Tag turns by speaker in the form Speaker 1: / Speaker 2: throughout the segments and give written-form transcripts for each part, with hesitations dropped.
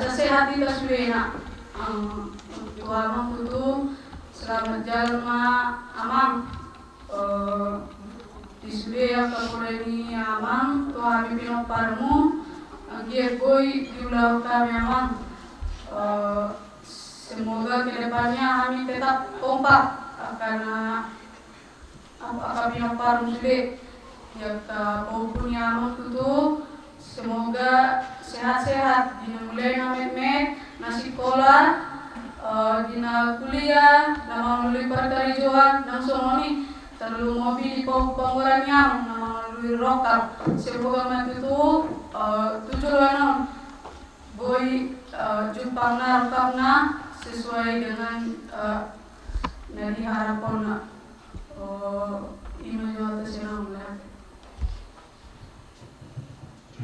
Speaker 1: asa sehat di kaswena tuamang tutu selamat jalma amang disbea kapureni amang tuami pinoparmu Gie boy diulang kami amang semoga kedepannya kami tetap kompak karena kami nomparum sudah ya punya amang tutu semoga sehat-sehat dina mulai namet na sekolah dina kuliah na melalui perkarijoan nang sononi terlalu mobil di pengurang yang melalui rokap semoga matutu tujuan boy jumpa rokapna sesuai dengan dari harapan ini juga tersenang lah.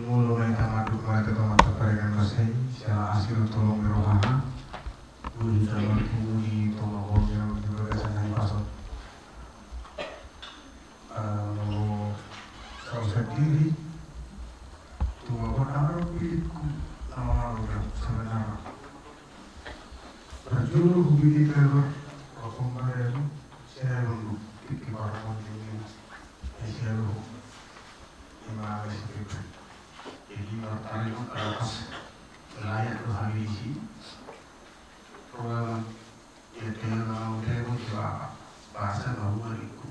Speaker 2: Mulu mereka madu mereka tomat perayaan kasih secara hasil tolong berohana budi dalam budi tolong yang juga biasanya pasok lalu kalau sendiri tua benar begitu lalu sebenarnya berjuru begitu kalau kemarin saya dulu di barang ini saya dulu lima belas jadi materi atas layak rohani program yang dengan tema juga bahasa bahwa itu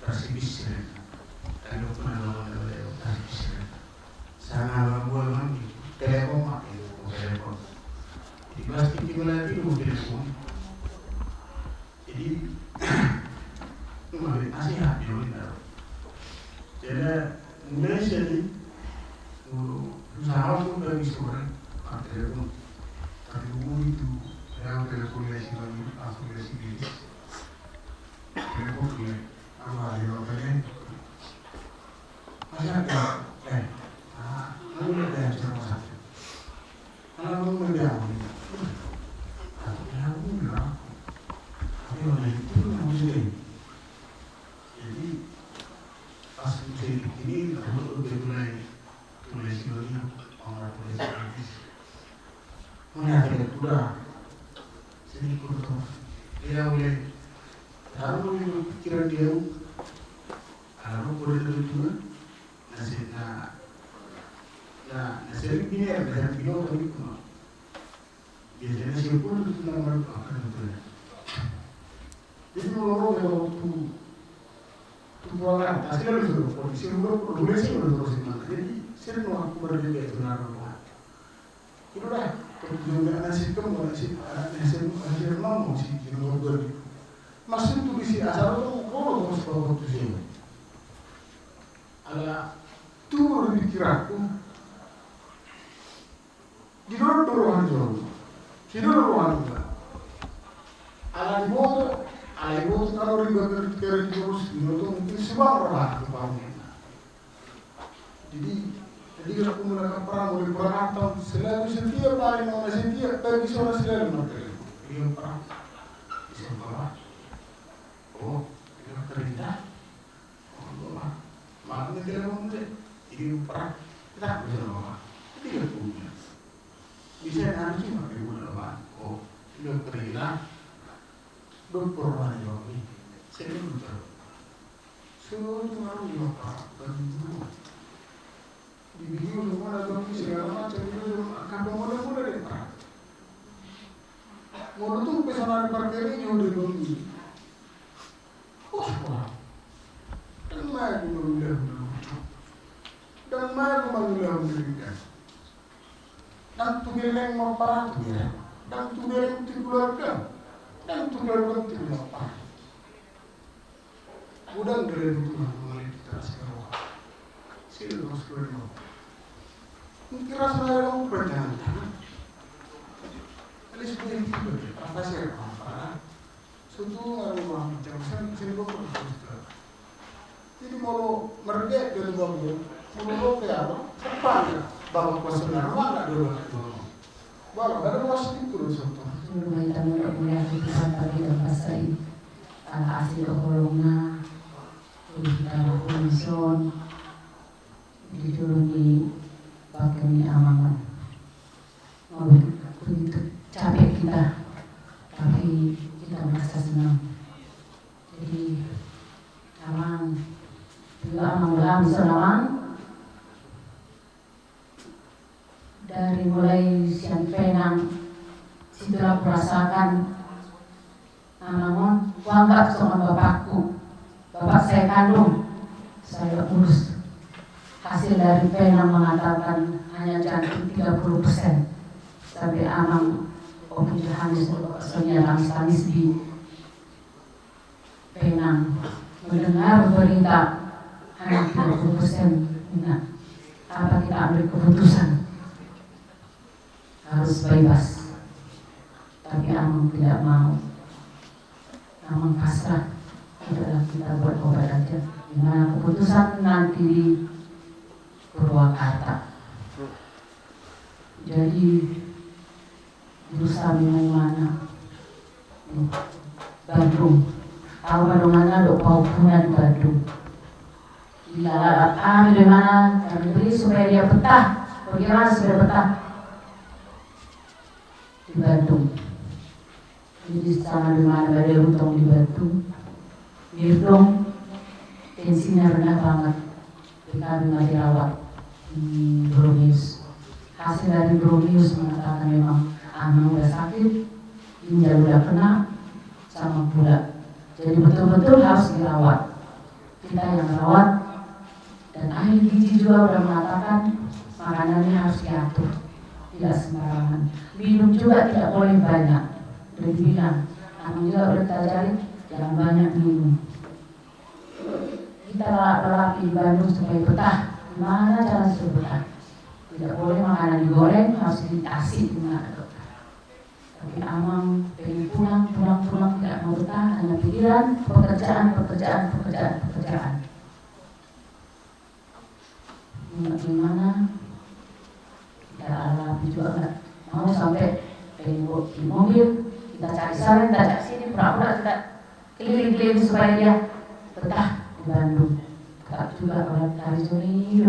Speaker 2: tersibis dan itu pernah tersibis sangat bahwa lagi telepon telepon di kelas tinggi lagi itu telepon jadi masih hati benar jadi mulai jadi usaha pun dari seorang telepon itu yang telepon lagi langsung lagi di telepon ini apa yang orang ini ada lalu ada yang sama satu kalau mau menjauh atau jauh lah tapi orang itu muslim jadi pas muslim ini lalu mulai tulisnya orang tulis mana ada kuda sini kuda dia boleh taruh di pikiran dia kalau boleh itu nasi nasi ini ada kilo tapi cuma biasanya sih pun itu nama akan betul jadi kalau tu orang asal itu polisi udah sih terus jadi sering aku berdiri itu naruh itu dah juga nasi kamu nasi mau sih di nomor 2 maksud tuh isi asal itu kalau terus kalau tuh sih ala tuh pikiranku di luar ruangan jauh di luar ruangan enggak ala di motor kalau ribet terus di motor mungkin semua orang kepalanya jadi kalau menggunakan perang oleh perang selalu setiap hari mau setiap pagi sore selalu mati dia perang bisa bawa dia kerja makanya dia mau jadi perang kita bisa bawa dia punya bisa nanti pakai bawa dia kerja dokter mana lagi saya dokter semua orang bawa dan di video semua ada segala macam itu kampung muda deh pak. Muda tuh pesanan parkirnya juga di dan mai mengulang dan tugeleng mau parah dan tugeleng keluarga dan tugeleng tidak parah. Udah dari itu mulai kita sekarang. Sila terus keluar. Mungkin rasanya orang berjalan. Ada seperti itu. Apa sih apa? Suatu orang macam sini kok. Jadi mau mereka dari bawah, mau ke apa? Apa? Bawa kuasa mana dulu? Bawa ada kuasa itu suatu.
Speaker 3: Mulai mulai kita pagi dan pasai. Asli kolongna, kita lakukan diturun di pakai amangan. juga mengalami senaman dari mulai siang penang situlah kurasakan namun kuanggap seorang bapakku, bapak saya kandung, saya urus. Hasil dari penang mengatakan hanya jantung 30%. Sampai amang Oki Johannes Sonia tangis di penang mendengar berita hanya 30%. Nah, apa kita ambil keputusan harus bebas, tapi amang tidak mau. Amang pasrah, adalah kita buat obat aja. Gimana keputusan nanti di Purwakarta. Jadi berusaha memang mana Bandung. Tahu Bandung mana? Dok Paupunan Bandung. Dilalat kami di mana? Kami beri supaya dia betah. Bagaimana supaya betah? Di Bandung. Jadi sama di mana badai hutang di Bandung. Mirdong, tensinya rendah banget. Kami masih rawat di Bromius. Hasil dari Bromius mengatakan memang amang udah sakit, ginjal udah kena, sama gula. Jadi betul-betul harus dirawat. Kita yang rawat, dan ahli gizi juga udah mengatakan makanannya harus diatur, tidak sembarangan. Minum juga tidak boleh banyak. Udah dibilang, amang juga udah diajarin jangan banyak minum. Kita lelaki di Bandung supaya betah. Gimana cara supaya betah? Tidak boleh makanan digoreng, harus ditasi gimana dokter. Tapi amang pengen pulang tidak mau betah, hanya pikiran pekerjaan. Gimana? Kita alami juga nggak mau sampai pengen di mobil, kita cari sana, kita cari sini, pura-pura kita keliling-keliling supaya dia betah di Bandung. Tak juga orang dari Joni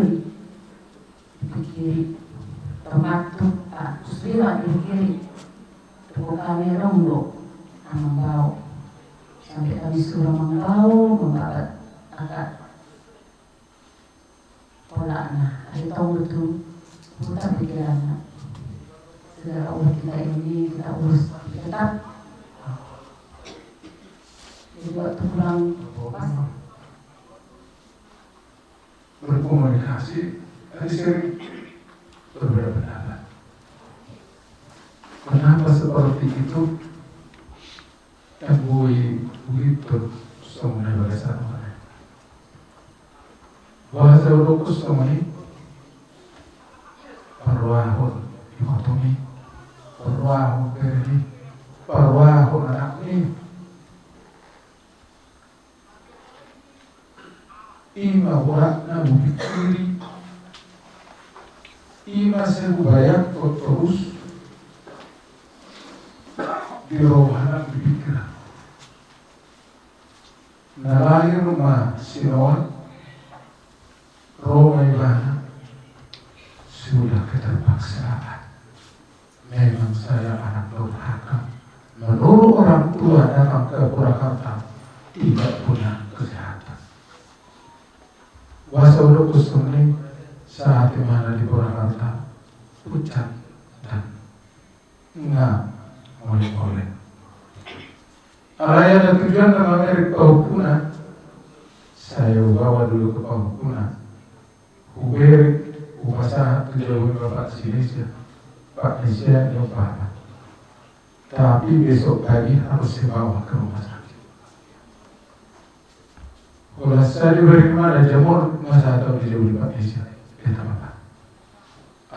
Speaker 3: di kiri tempat tuh Pak Susrila di kiri tepuk kami rombok Mangbao sampai kami suruh Mangbao membabat agak polanya ada tahun itu putar pikirannya segala umat kita ini kita urus tetap jadi waktu pulang pas
Speaker 2: berkomunikasi, tadi sering berbeda pendapat. Kenapa seperti itu? Dan begitu semua bahasa mana? Bahasa Urukus semua parwahun dikotomi, parwahun beri, parwahun anak ini. Ima warakna bukiri, ima sebubayak terus di rohana berpikiran. Nalahir rumah sinawan, Roma ibana sudah keterpaksaan. Memang saya anak durhaka. Menurut orang tua datang ke Purwakarta tidak punya kesehatan. Bahasa Urukus ini saat dimana di Purwakarta pucat dan enggak oleh-oleh. Araya dan tujuan dengan Erik Paupunan, saya bawa dulu ke Paupunan. Huberi, upasa tujuan Bapak Indonesia, Pak Indonesia nyoba. Tapi besok pagi harus dibawa ke rumah sakit. Kalau saya diberi mana jamur, masa tahu dia boleh pakai siapa? Kita apa?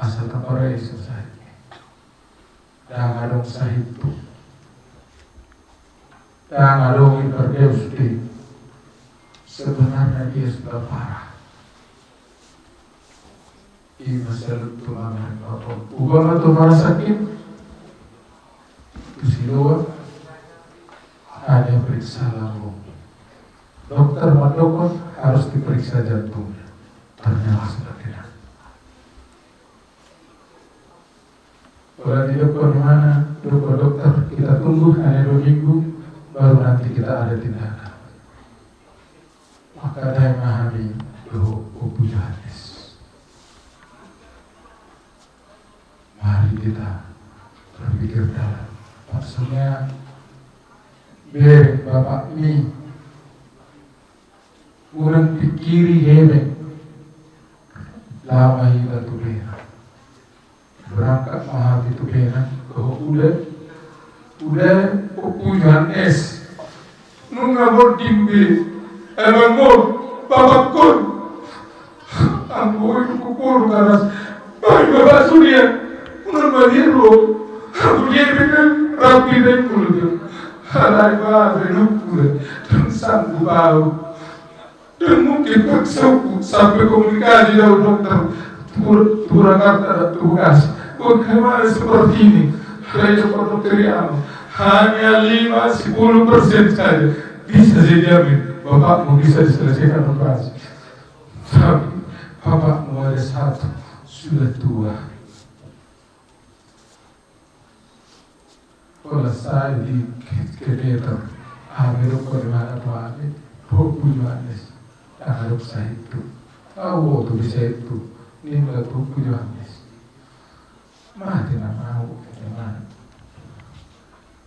Speaker 2: Asal tapare selesai. Dan adong sahitu. Dan adong interdeus di. Sebenarnya dia sudah parah. Ini masalah tulangan atau bukan atau parah sakit. Tusiloa ada periksa lambung. Dokter mendokter harus diperiksa jantungnya. Ternyata sudah tidak. Kalau tidak di mana dokter kita tunggu hanya 2 minggu baru nanti kita ada tindakan. Maka saya memahami
Speaker 4: Bere bapak ini orang pikiri heme lama hingga tu bera berangkat mahal itu bera udah pujuan es nungabor dimbe emangor bapak kon anggo itu kupur karas bapak surya unar bahiro aku dia bener rapi dan kulit halai ba belukure dan sanggup bau dan mungkin paksaku sampai komunikasi dengan dokter Purwakarta tugas bagaimana seperti ini saya dokteriano hanya 5-10% saja bisa saya jamin bapakmu bisa diselesaikan operasi tapi bapakmu ada satu sudah tua. Kalau saya di kebetulan Amerika bagaimana tuan Pujuanes harus saya itu tuh bisa itu ini nggak Pujuanes mati nama aku bagaimana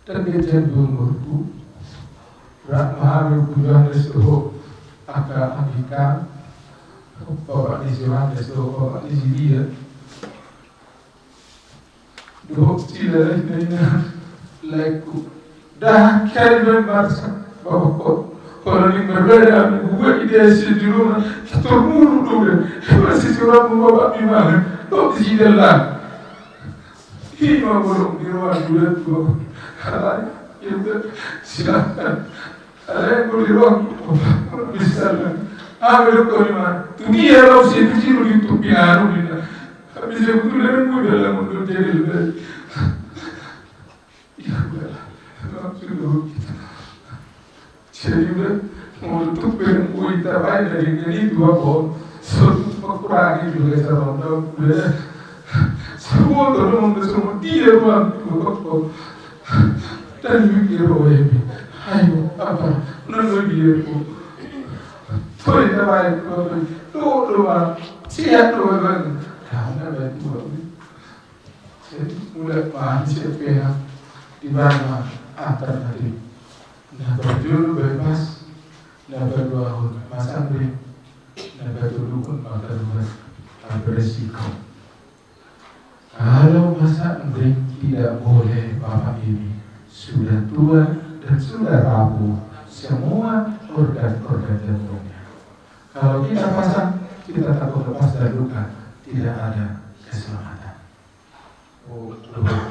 Speaker 4: dan dia cenderung berbu Rahmat Pujuanes itu agak Amerika bapak di Johannes itu bapak di dia dua tidak ini laiku dah kali berbarsa bahwa kalau ini berbeda gue ide sejuruna termuru dulu masih curang bapak gimana kok di sini lah ini mau belum di ruang dulu tuh kalau itu silakan ada yang boleh di ruang bisa lah ambil kau di mana tuh dia lau sih kecil gitu piano dia bisa betul dan gue dalam untuk jadi lebih ya udah sudah jadi udah untuk berkuih terbaik dari ini 2 pohon suatu mengurangi juga seronok udah semua tolong semua dia ruang dan mikir ini ayo apa nunggu dia tuh terbaik tuh ruang siap tuh kan karena betul jadi mulai paham siapa di mana alternatif nah berdua bebas nah berdua masa beri nah berdua pun berdua beresiko kalau masa beri tidak boleh bapak ini sudah tua dan sudah rapuh semua organ-organ jantungnya kalau kita pasang kita takut lepas dan luka tidak ada keselamatan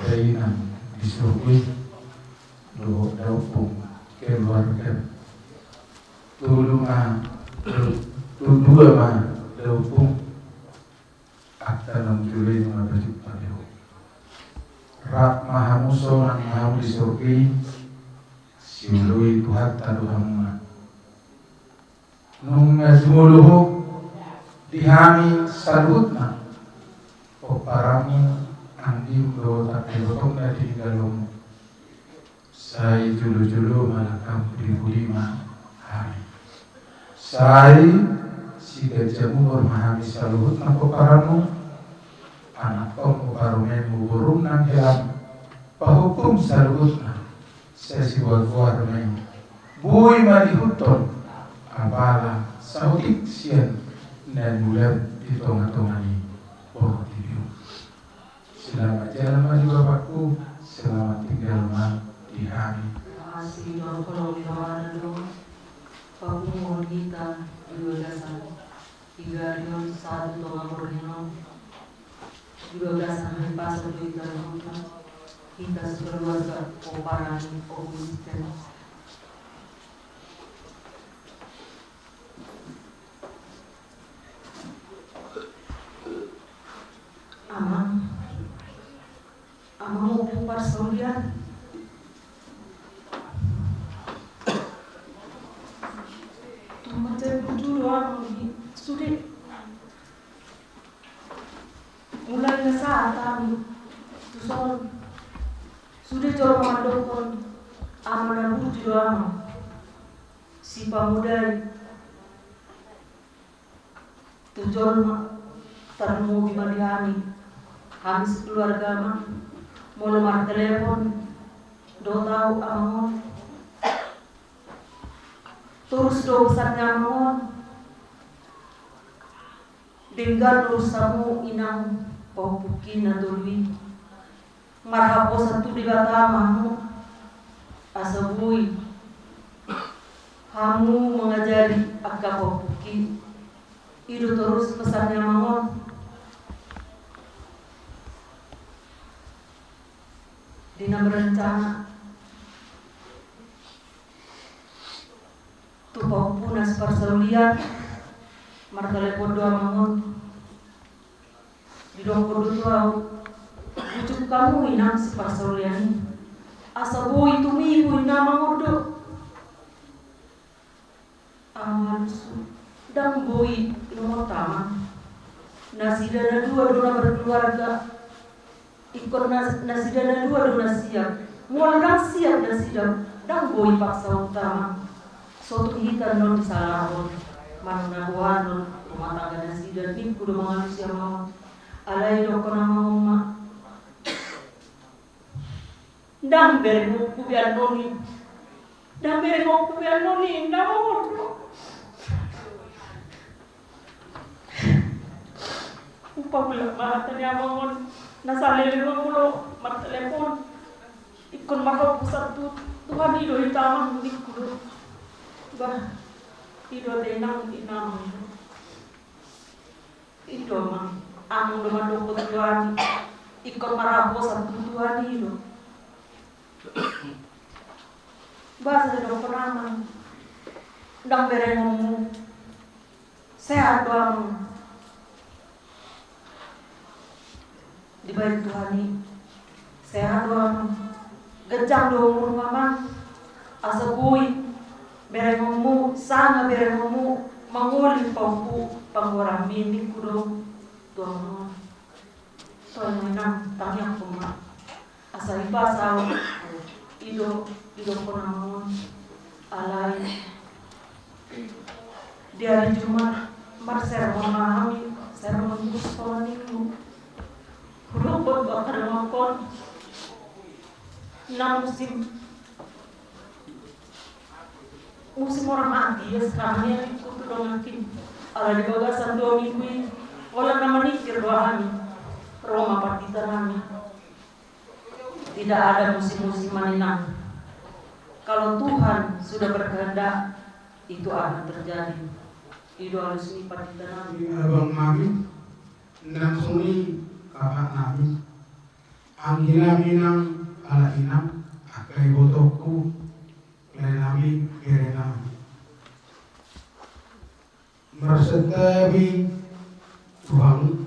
Speaker 4: keinginan disurui do daupung keluarga tulungan dua mah daupung akta 6 Juli 15 rak maha muso nang maha disurui siului Tuhan taduhamuna nung ngajumuluhu dihami salutna poparamu andi do tapi botong na tinggalum sai julu-julu malakam 1005 hari sai si gajamu memahami saluhut na poparamu anak kamu parumemu burung nang helam pahukum saluhut na saya si wagwar main bui malihuton abala saudik sian dan bulan di tengah-tengah oh tidur. Selamat jalan maju bapakku, selamat tinggal di hari.
Speaker 3: Terima kasih Tuhan kalau di mana dulu, Bapak mohon kita juga dasar 3 Rion 1 doa berhenong juga dasar pasal kita kita sekeluarga operasi konsisten. Ama mau pupar saudian
Speaker 1: Tumatay dulu sudah mulai na saat kami tuson sudah jauh mandokon amana buju si pamudai tujuan termu di Madihani kami sekeluarga mau nomor telepon do tahu amon Terus dosan ngamon dengan urusamu inang paupuki na dului marhapo satu di batamamu asabui kamu mengajari agak paupuki itu terus pesannya mangon dina berencana tu paupunas parsaulian martelepon doa mangon di doa kodo tuau ucuk kamu inang si parsaulian asa boy tumibu ina mangodo amansu dang boy lumotama nasida na dua dona berkeluarga ikut nasida na dua dona siap mulai dang siap nasida dang boy paksa utama suatu hitan non salahon manuna buanon rumah tangga nasi dan minggu do manusia mau alai do kona mau ma dang bere ngoku biar noni dang bere ngoku biar noni ndang mau upa bula mahatan ya mangon nasalele mulo mar telepon ikon marho pusat tu Tuhan ido hitamang dikudo bah ido denang inang ido mang among do mandoko tuan ikon marapo satu tuan ido bahasa do penamang ndang berengmu sehat doang dibayar Tuhan sehat doang gejang do mamang asabui berengmu sana berengmu manguli pampu pangorang mini kudo doang soal menang tanya kuma asal pasal ido konamun alai dia hari Jumat marser memahami sermon sekolah minggu robot bakar ngakon 6 musim orang mati ya sekarang ya ikut dongakin ala di bagasan 2 minggu ini wala nama nikir doa Roma partitan kami tidak ada musim-musim maninang kalau Tuhan sudah berkehendak itu akan terjadi itu harus ini partitan kami
Speaker 2: abang kami nang suni kakak kami anggina minang ala inang akai botoku Nabi kira mersetabi Tuhan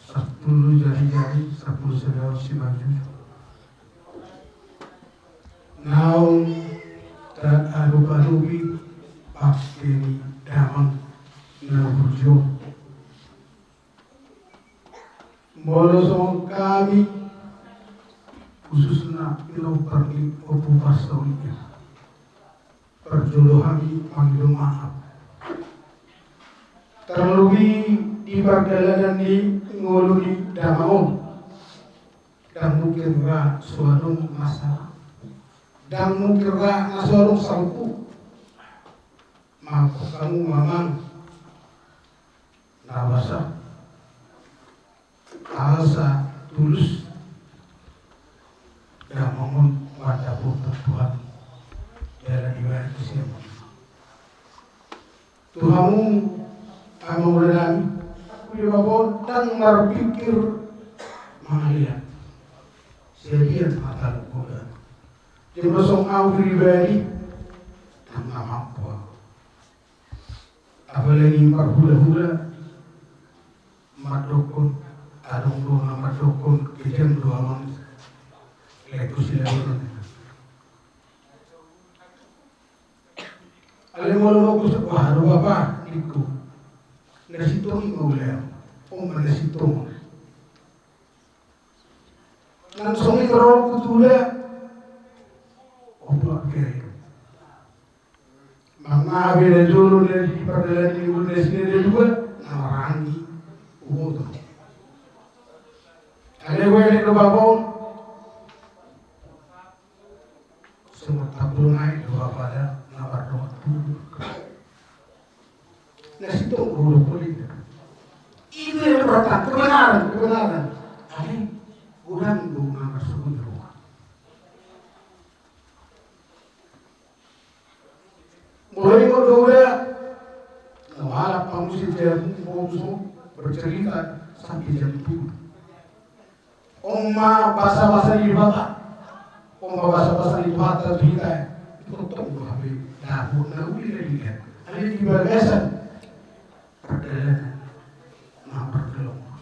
Speaker 2: 10 jari-jari 10 sedau si baju naung tak alubi pakai damang naburjo molosong kami khususnya ilo pergi opu pastornya perjodohan panggil maaf terlebih di perjalanan di ngulu di Damaon dan mungkin juga suatu masalah dan mungkin juga suatu salpu maka kamu memang nawasa asa tulus dan mohon pada Tuhan dalam ibadah siapa Tuhanmu amang ulang aku juga dan berpikir melihat sedian mata lupa jemasong aku pribadi dan mampu apalagi hula-hula madokon adong doa madokon kejam doa itu silakan. Alam mo ko sa paharo bapa dito. Nasitong ingulem. Nasitong. Nang songi karo kutula. Opo kay. Mga binadolo na di pagdalan ni Unes ni dua narangi. Umo to. Ale wele ko babong semua tabungan dua pada nomor situ guru politik. Itu yang berkata kebenaran. Ada kurang dengan tersebut rumah. Mulai kedua, malah pengungsi jam bercerita sampai jam 7. Oma bahasa di bawah, oma bahasa di bawah cerita itu tuh habis dapur nabi lagi kan. Ada di bagasan perjalanan, perjalanan.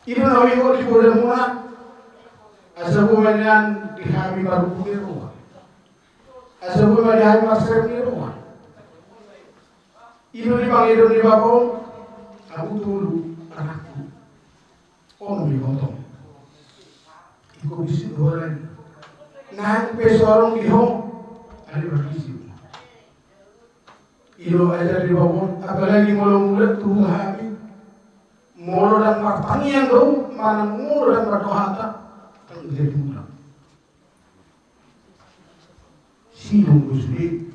Speaker 2: Ibu nabi kok di bodoh muna, asal bukannya di kami baru punya rumah, asal bukannya di kami masih punya rumah. Ibu di bawah, aku dulu anakku, nabi potong. Iko bisi dolan nang pesorong dihong ada berisi ilo aja di bawah apalagi mula tuh habis mulu dan pertanian tuh mana mulu dan berdohata kan jadi mula sidung busli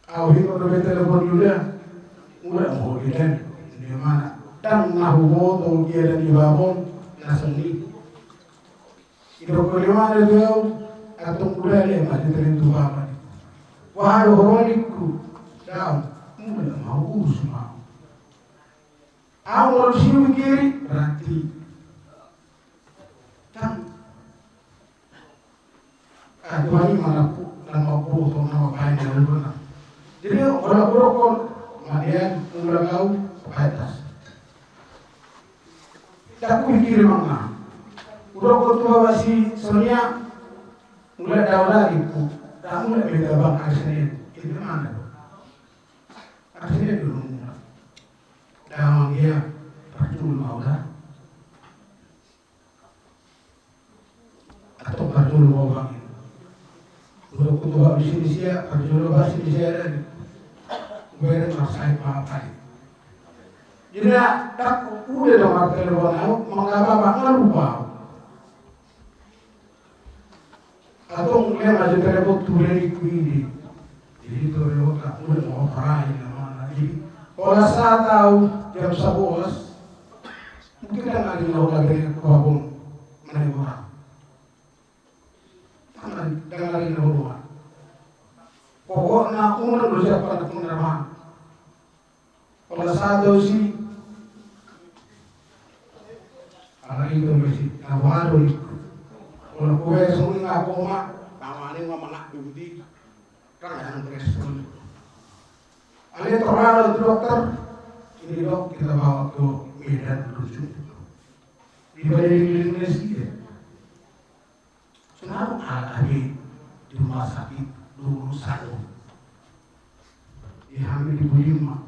Speaker 2: awhi kalau telepon juga udah mau kita di mana dan nahubo tuh dia dan di bawah nasani ilo kolimane doyo atong kulele ma ditren tuwa wahalo horoniku daw mula maus ma awol siu kiri berarti kan adwani malaku nama puto nama bayi daluna jadi orang berokon madian mula kau batas tak pikir mana, udah ketua si Sonia mulai daulah itu, tak mulai beda bang arsene itu mana? Arsene dulu mulai, dah dia percuma mau dah, atau percuma mau bang, udah ketua di sini sia, percuma di sini sia dan gue masai apa? Jadi tak udah dong telepon aku mengapa lupa atau mungkin aja telepon turun di kuini jadi itu lewat tak udah mau perahin mana jadi kalau saya tahu jam 11 mungkin kan ada yang lagi ke babon mana orang dengan lagi ke rumah pokoknya aku udah siapkan penerapan kalau saya tahu sih alai itu masih awal itu kalau kue semua nggak koma kawannya nggak manak budi kan yang respon alai terlalu dokter ini dok kita bawa ke Medan rujuk di Bali Indonesia senang alai di rumah sakit dulu satu dihamil di Bulima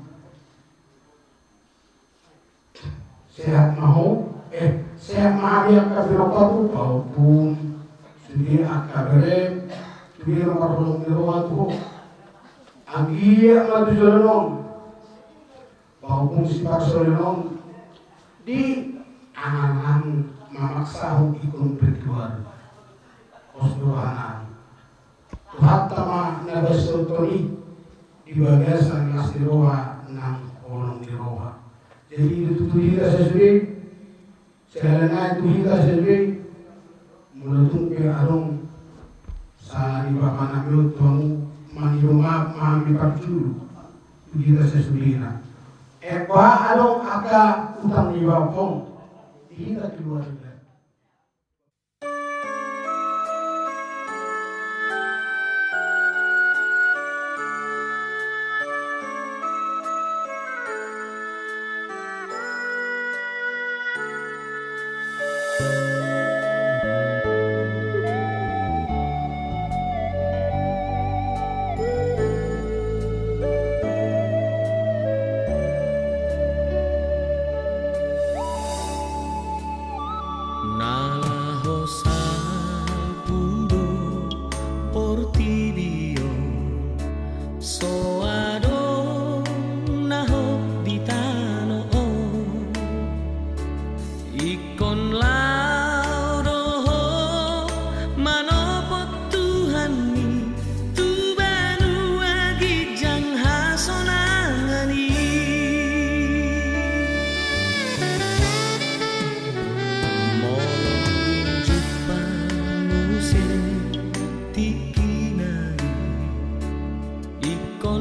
Speaker 2: sehat mau saya maafkan kafirokatu maupun sendiri akabarem sendiri nomor belum dirowatu agia maju jalanon maupun si parsolenon di angan memaksa ikon bertuan osdoanan Tuhan tama nabasotoni di bagasan nasiroha nang kolong diroha jadi itu kita sesuai Selana itu kita sendiri meletung ke arung saat di bawah nabi tuamu manjoma mami parjulu kita sesuliran. Eba arung aga utang di bawah kita keluar.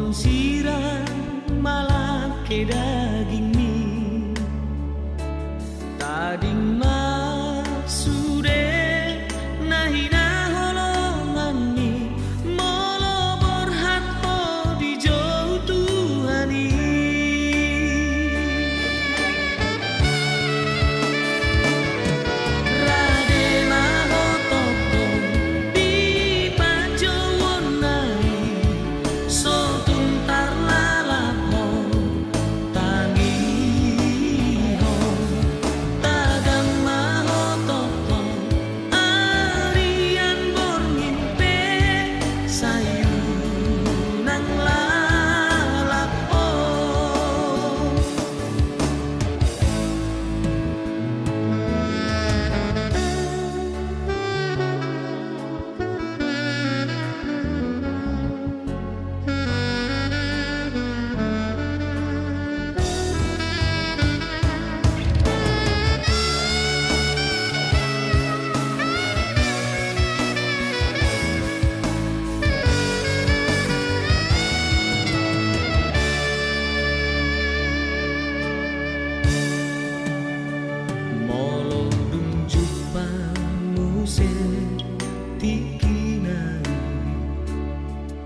Speaker 5: ikon sirang malake daging mi tading masude nahina holongan mi molo borhat po di jauh Tuhani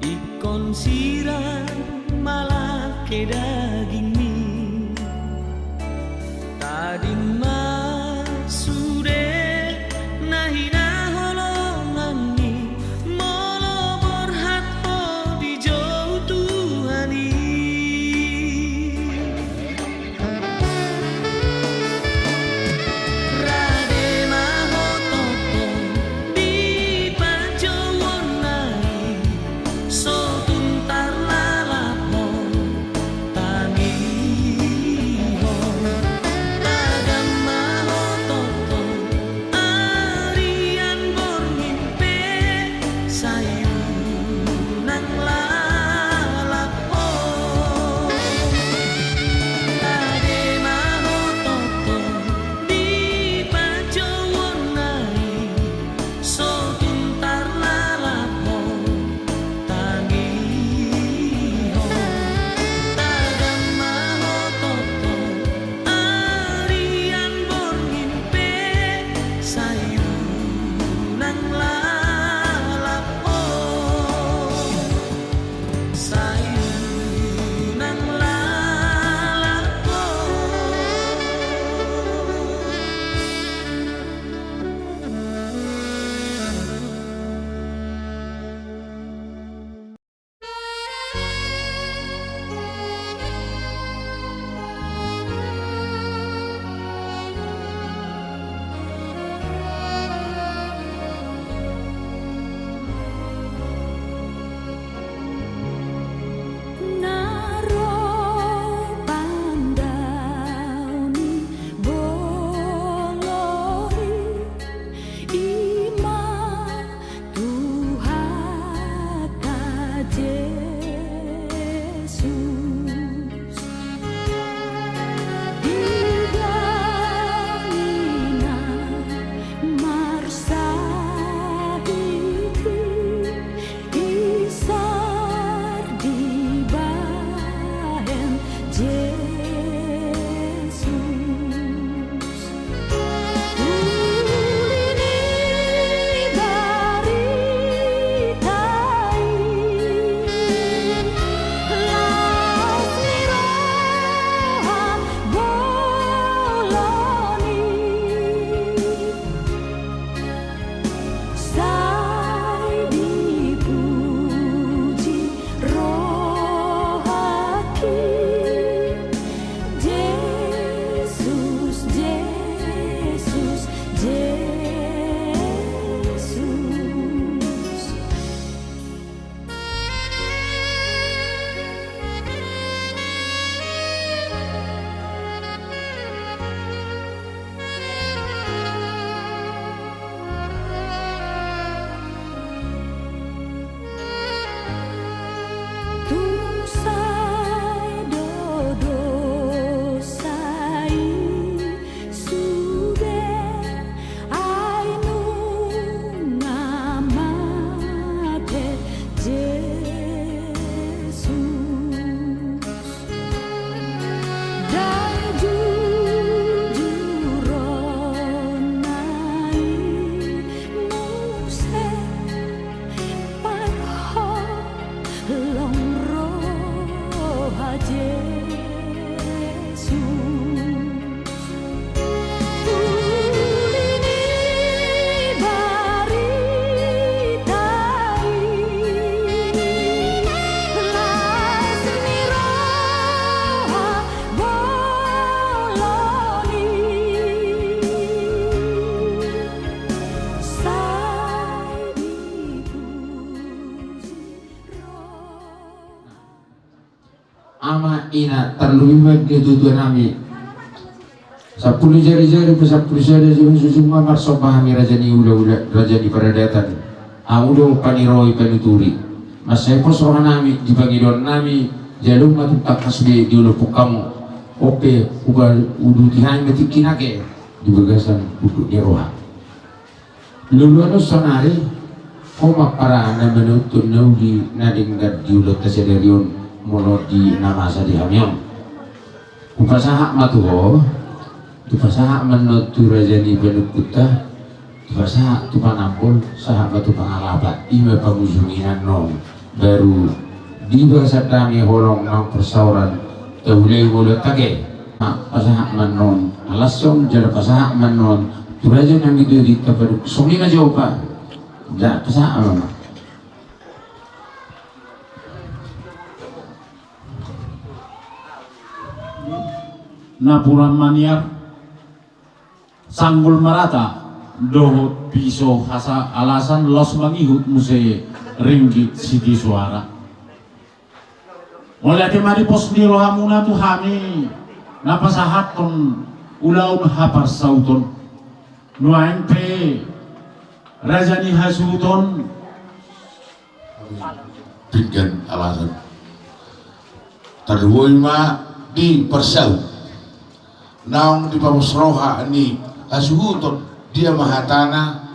Speaker 5: ikon sirang malake daging mi tading masude nahina holongan mi molo borhat po di jauh Tuhani
Speaker 6: ama ina terluimat ketutuan ami 10 jari-jari pe 10 jari susung mamar so pahami raja ni ula raja di paradatan udah paniroi panituri mas saya pos rohan nami di pangidon nami jalung matu takas be di ulu kamu oke udu tihan metikinake di bagasan udu di roha lulu sonari omak para anda menutun naudi nading gad di ulu tasederion mono di nama di hamyam upasaha matuho upasaha menutu raja ni penukuta upasaha tu panampul sahabat tu pangalabat ima pangujunginan nong baru di bahasa kami holong nong persauran tahulai mulut tage pasaha menon alasong jala pasaha menon tu raja nang itu di tapaduk songi na jauh pa ja pasaha mama
Speaker 7: Napuran maniar sanggul marata dohot piso hasa alasan los mangihut muse ringgit siti suara mulai temari pos di rohamuna tu hami napasahat ton ulaun hapar sauton nuain pe rajani hasuton
Speaker 8: pinggan alasan terwoi ma di persau naong di pamusroha ni asuhuton dia mahatana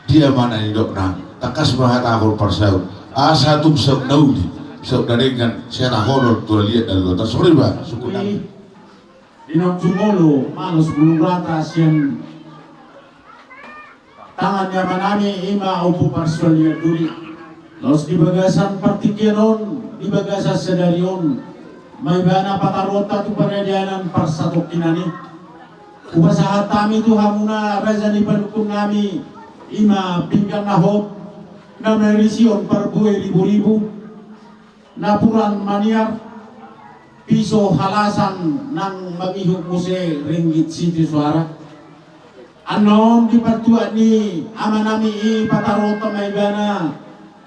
Speaker 8: dia mana indokna takas mahatakul persau asatum sok naudi sok darengan saya taholor tu lihat dalu tasori ba sukunang
Speaker 7: dinong sumolo manos bulung ratas yang tangannya manani ima upu parsualia duri los di bagasan partikianon di bagasan sedarion may bana patarota tu paradianan parsatok kinani upasahat kami tu hamuna raja ni panukun nami ima pinggan nahot na merision parbuay ribu-ribu napuran maniar piso halasan nang magihuk muse ringgit siti suara anon di pertuan ni ama nami i patarota may bana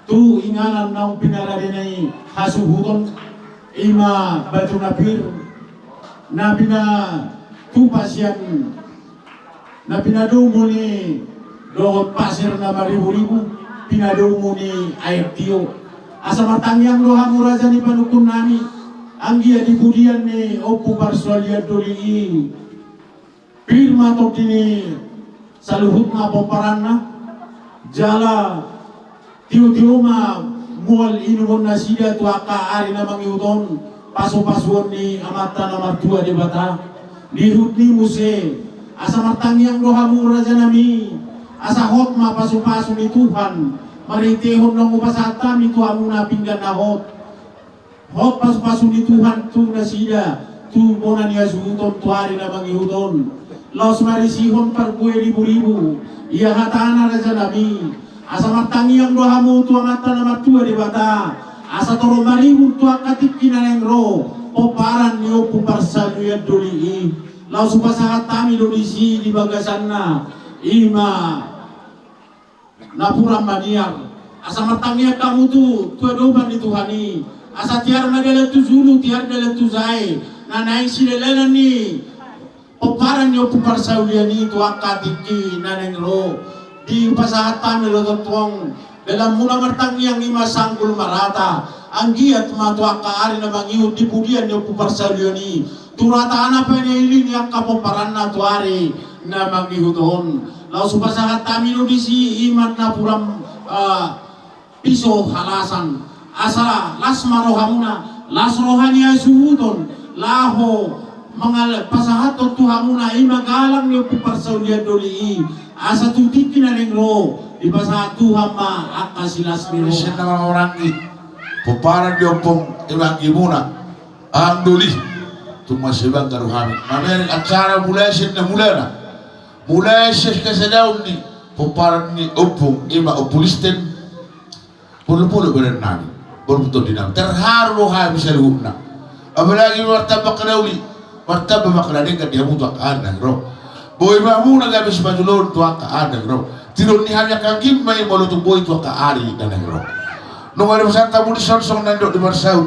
Speaker 7: tu inganan nang pinaradinay hasuhuton ima batu napir napina tu pasien napina dumuni dohot pasir na maribu-ribu pinadumuni air tio asa matangyang doha muraja ni panukun nami anggia di budian ni opu parsualia doli pirma tini saluhut na poparanna jala tiu-tiu ma mual inumun nasida tu aka ari na mangiuton paso-pasuan ni amata nomor 2 di bata dihut ni muse asa martangyang doha muraja nami asa hot ma paso-paso ni Tuhan maritehon ng upasata ni Tuhan muna pinggan na hot paso-paso ni Tuhan tu nasida tu muna niya suhuton tu hari na mangiuton los marisihon parbuay ribu-ribu iya hatana raja nami asa martangyang doha mo tu amata nomor 2 di bata asa toro maribu tu akatik kinanengro poparan ni opu parsalu ya doli lau supasahat kami donisi di bagasan na ima napura maniar asa martangyang kamu tu adoban di Tuhani asa tiar nadala tu zulu tiar nadala tu zai nanai silelenan ni poparan ni opu parsalu ya ni tu akatik kinanengro di pasahat kami lo tuang dalam mula martangyang ima sanggul marata anggiat matua kaari na mangiut di budian yo puparsalioni turata ana pa ni ini yang kapoparan na tuari na mangiuton lau supasahat kami no disi iman na puram piso halasan asa las marohamuna las rohani asuhuton laho mangal pasahat to tuhamuna ima galang yo puparsalian doli asa tutikin na nengro di pasahat Tuhan ma akasilas miro
Speaker 8: siya naman orang poparan diopong ibangi muna ang duli tumasibang karuhami mamer acara mulai kasi daw ni poparan ni opong ima opulisten puluh-puluh benar nani berbetul dinam terharu rohami sa luhub na apalagi martabak kadawli martabak maklading ka dia mutuak adang roh boy mamuna gabi sa pajulon tuak ka adang roh tiron ni hanya kagim may malutong boy tuak ka ari danang roh nung ada pesan tamu di sonsong nandok di Marsau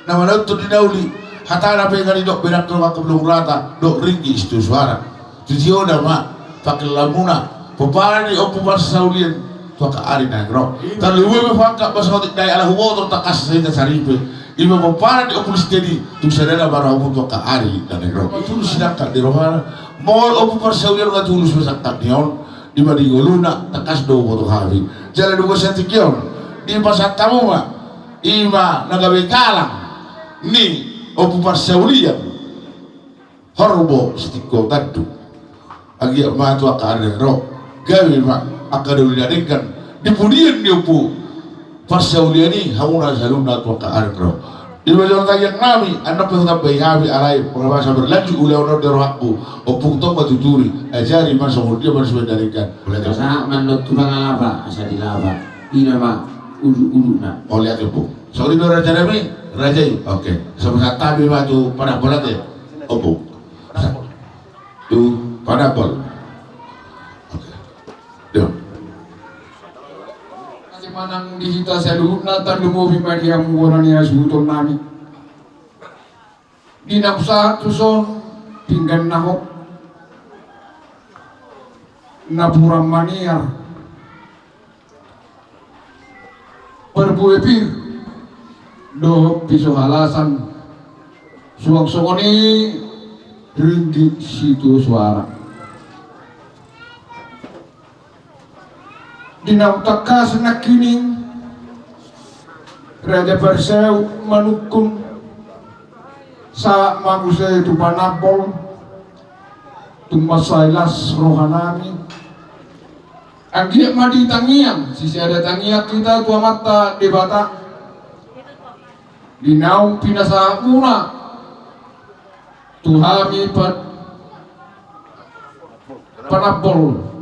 Speaker 8: nama nonton di nauli hatana pengali dok benak dok belum rata dok ringgi itu suara tujuan mak pakai lamuna popani opu parsaulian tua ka ari nagro terluwe mefangka basotik dai ala huwo takas saya saripe ibu popani opu stedi tu sadana barahu tua ka ari nagro tu sidakka di rohana mol opu parsaulian ga tulus besakak nion di badi goluna takas do foto havi jalan dua sentikion di pasar tamu ma ima nagawe kalang ni opu parsaulian horbo stiko tadu agi ma tu akare ro gawe ma akade uliadekan di pudian di opu parsaulian ni hauna saluna tu akare ro di bajon tayang nami anda pehutap bayabi alai pengabasa berlanjut ulah ono derwakku opu tong batuturi ajari masa mudia baru sudadekan boleh tak
Speaker 6: Sa manot tu lava asa di lava ina ma ulu na
Speaker 8: oleh opu sorry do raja nami rajai oke sama tabi ma tu pada bolate opu tu Panapol. Oke. Dong.
Speaker 4: Kasi manang dihita sa luhut na tandumo bimadi ang mura niya sutol nami. Di naksa tuson pinggan nahok. Napuram maniar. Perbuepir. Do piso halasan. Suwang-suwang ni ringgit situ suara. Dinautakas na kining Raja Perseu manukun sa magusay tu Panapol tumasailas rohanami ang giyak maditangiang sisi ada tangiak kita tua mata debata dinaw pinasa una tuhami Panapol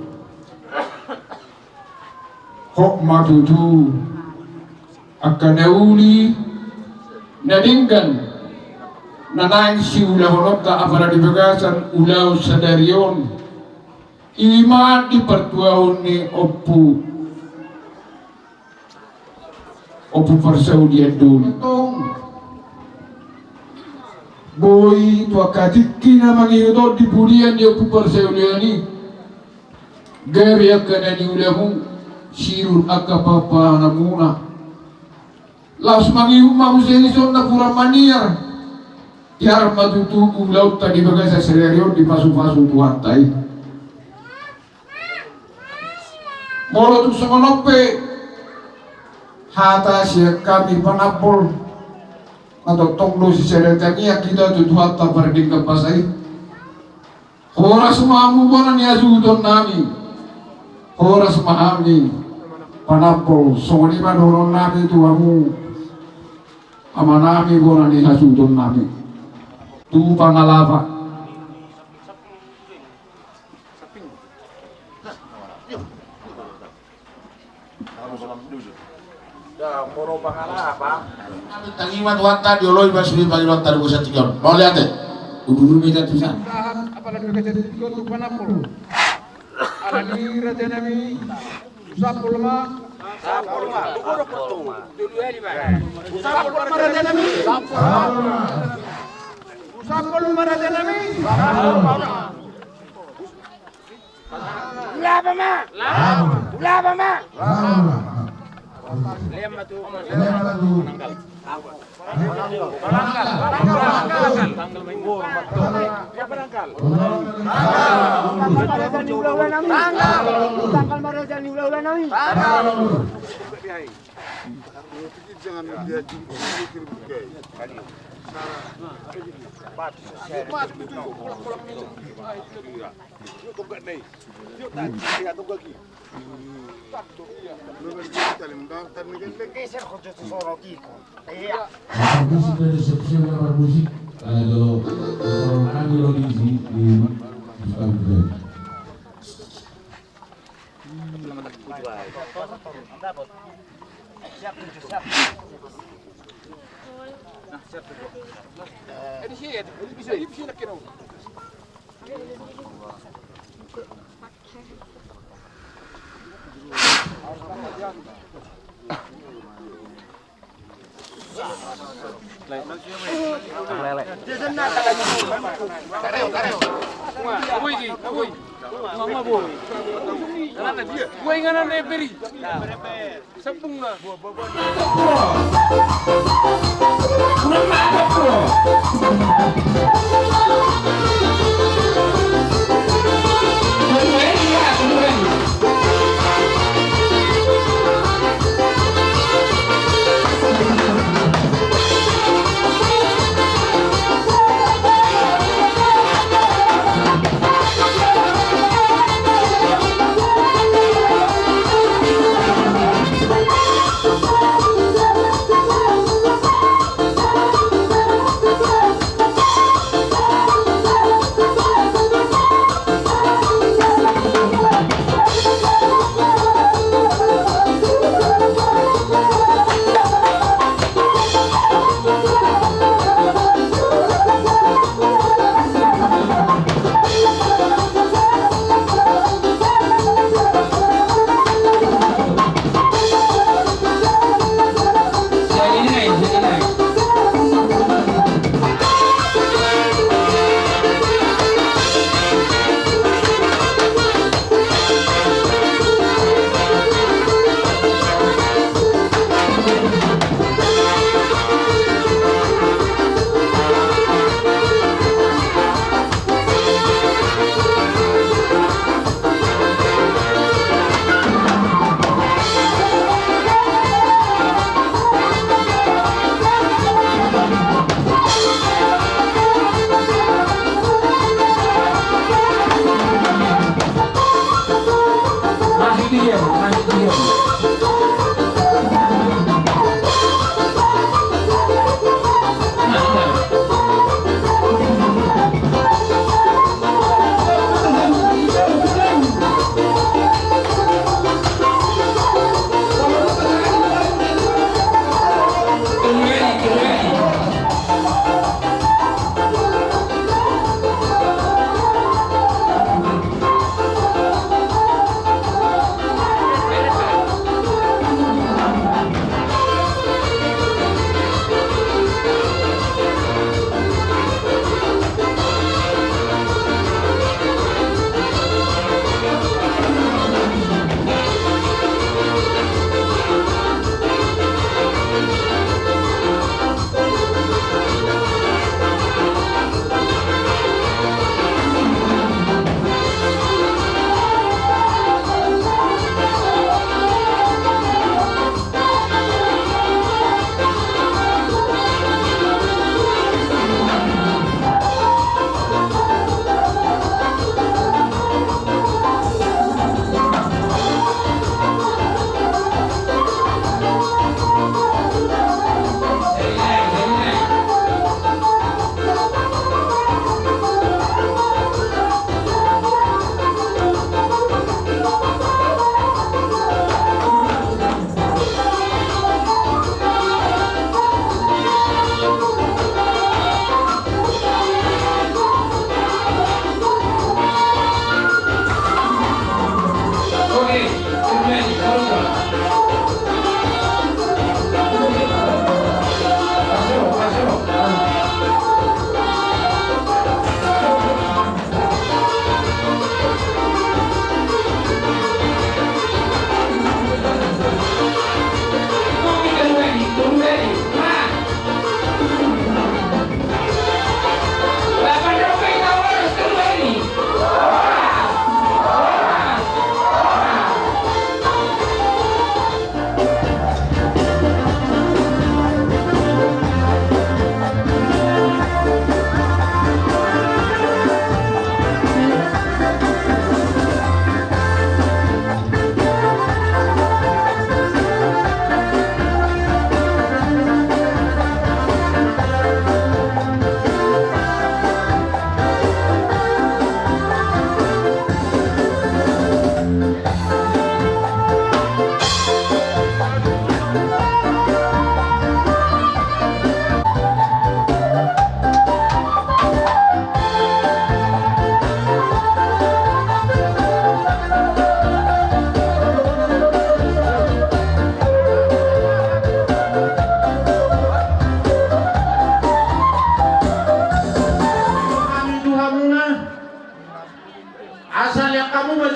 Speaker 4: hok matutu akan nauli nadinggan nanaing si ulah ka apara di bagasan ulau sadarion ima di pertuaun ni opu persaudian dulu tong boy tua katiki na mangiudo di bulian di opu persaudian ni gari akan ni ulahu sirul akapapa namuna laos mangihu mauseni na pura maniar tiar matutu ulau tadi bagai sa sererion di pasu-pasu tuhantai molo tu semonope hata siya kami Panapol atau tonglo si seretanya kita tu tuhata berding kapasai horas mamu bona ni azudon nami horas mahami Panapol songoni madoron nami tuamu ama nami bona ni hasudon nami tu pangalava
Speaker 8: moro pangalava tangimat wata dioloi basuri pagi wata du sa tigon mau lihat
Speaker 6: udulu mita tusan
Speaker 4: apalagi kerja di kota Panapol alani raja nami Sapul ma urut pertama dua di mana Sapul raja nami Sapul raja nami laba ma lema tu
Speaker 7: musik kalau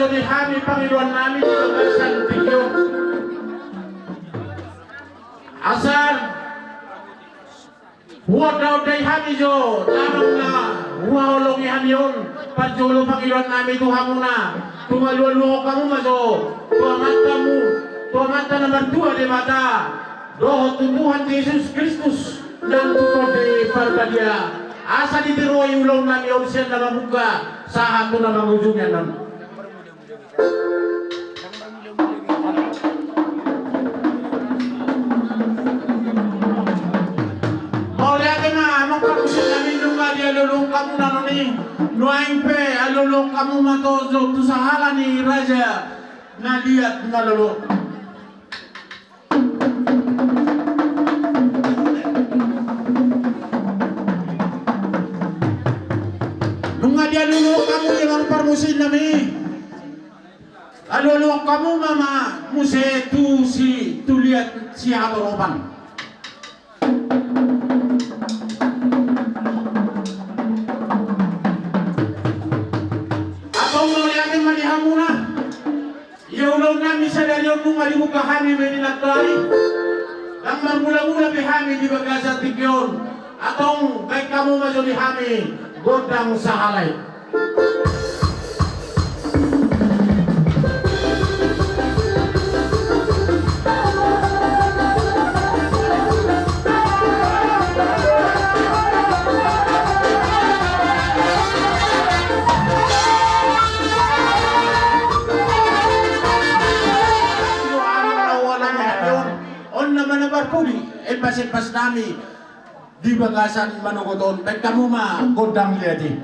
Speaker 7: ni kami Panginoon namin sa Bagasan Tigyon. Asal huwag daw day kami jo, tanong na huwag kami yun. Panjulo Panginoon namin tuha mo na. Tumaluwa kamu maso. Tuamata naman dua di mata. Doho Tuhan Yesus Kristus dan Tuhan di Parbadia. Asa ditiruay ulang namin yung siya na mabuka sa ato na mangujungyan nun. Mauliatin na, magpakusya namin nung nga di alulong kamu na nun eh. Nuaing pe, alulong kamu matozo to sa hala ni Raja na diat nalulong. Dia lulu kamu yang permusin nami. Lulu kamu mama muse tu lihat si Aboroban. Apa mau lihatin manihamuna? Ya ulung nami sadari umum alimuka kami menilakari. Lambar mula-mula bihami di Bagasan Tigyon. Atau baik kamu masuk di kami godang sahalai. On naman na barkuli, pas nami di Bagasan Manugoton, baik kamu mah godang liati.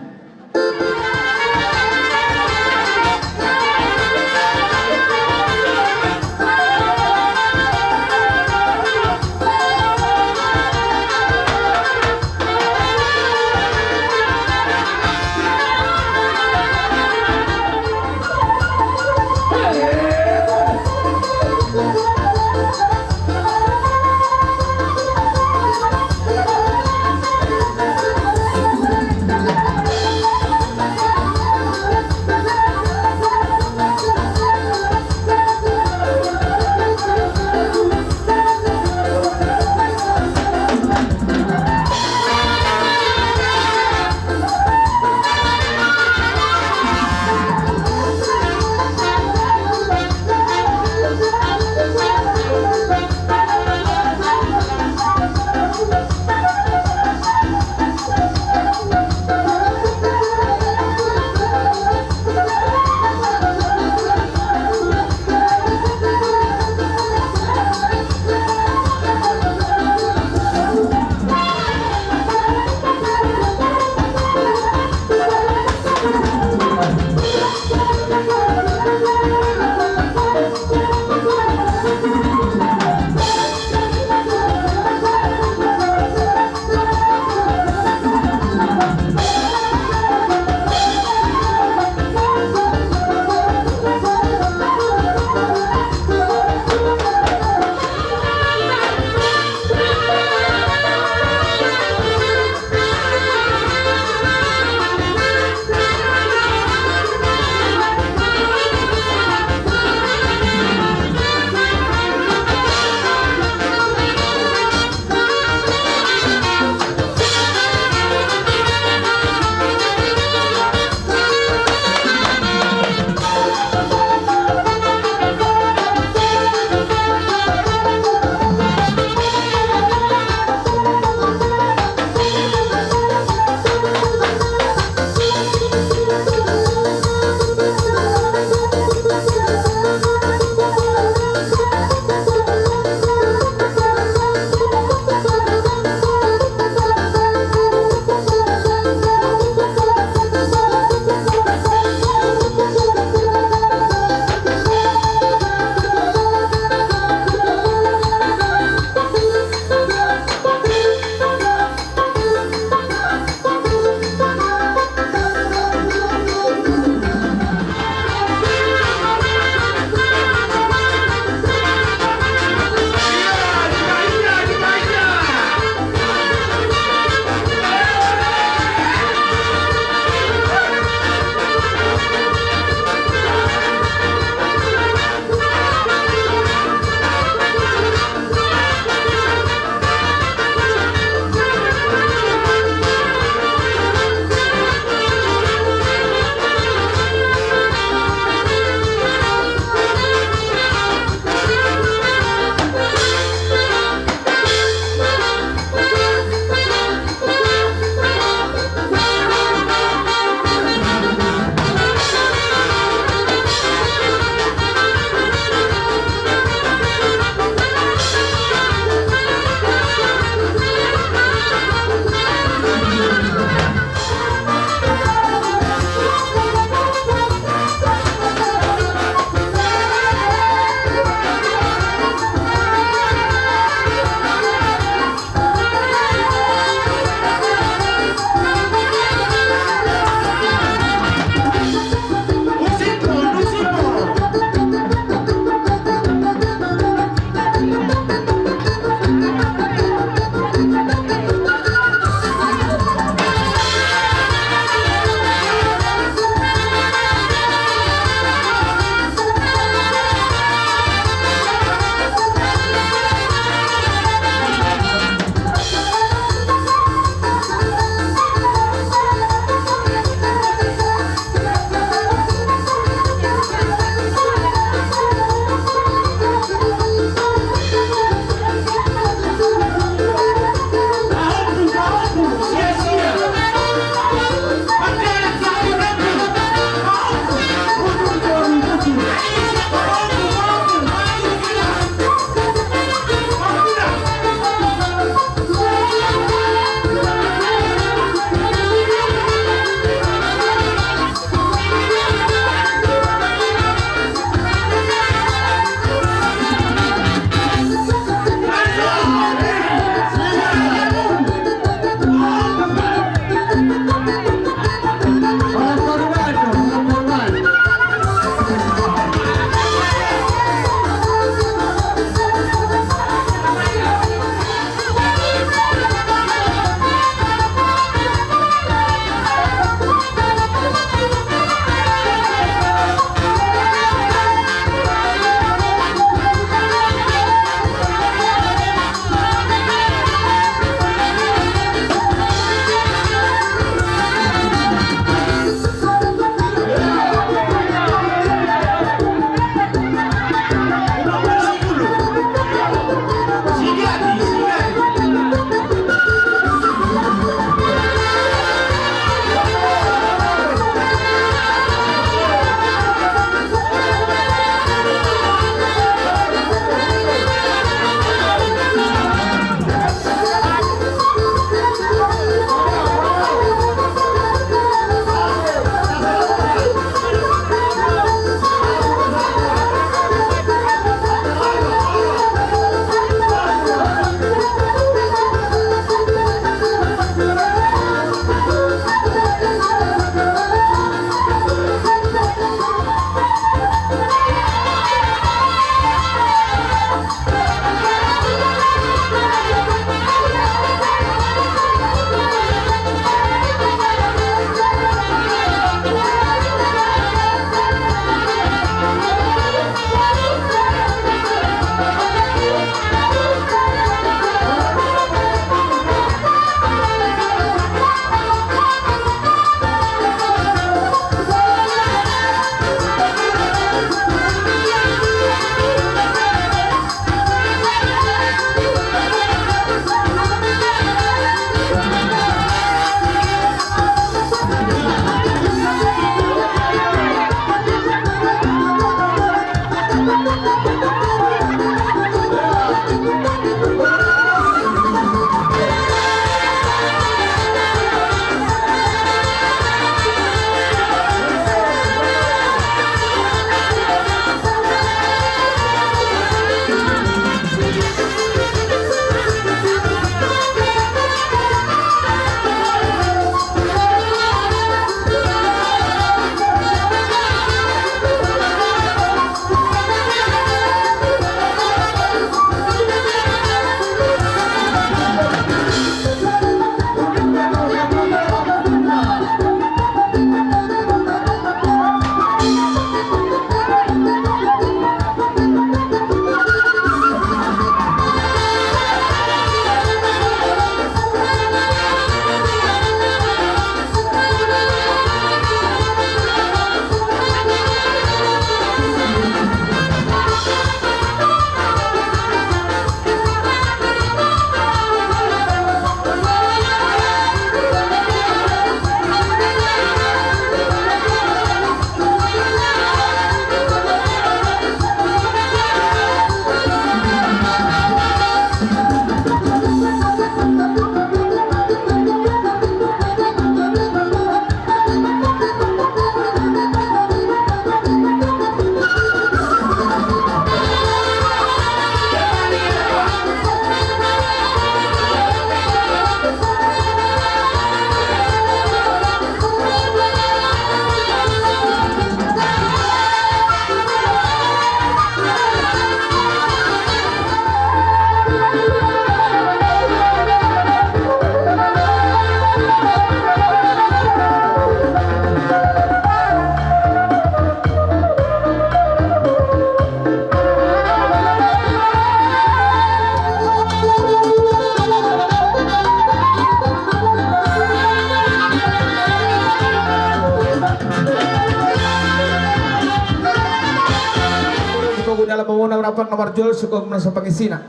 Speaker 4: mo na rapat na marjol sukog na sa pangisina.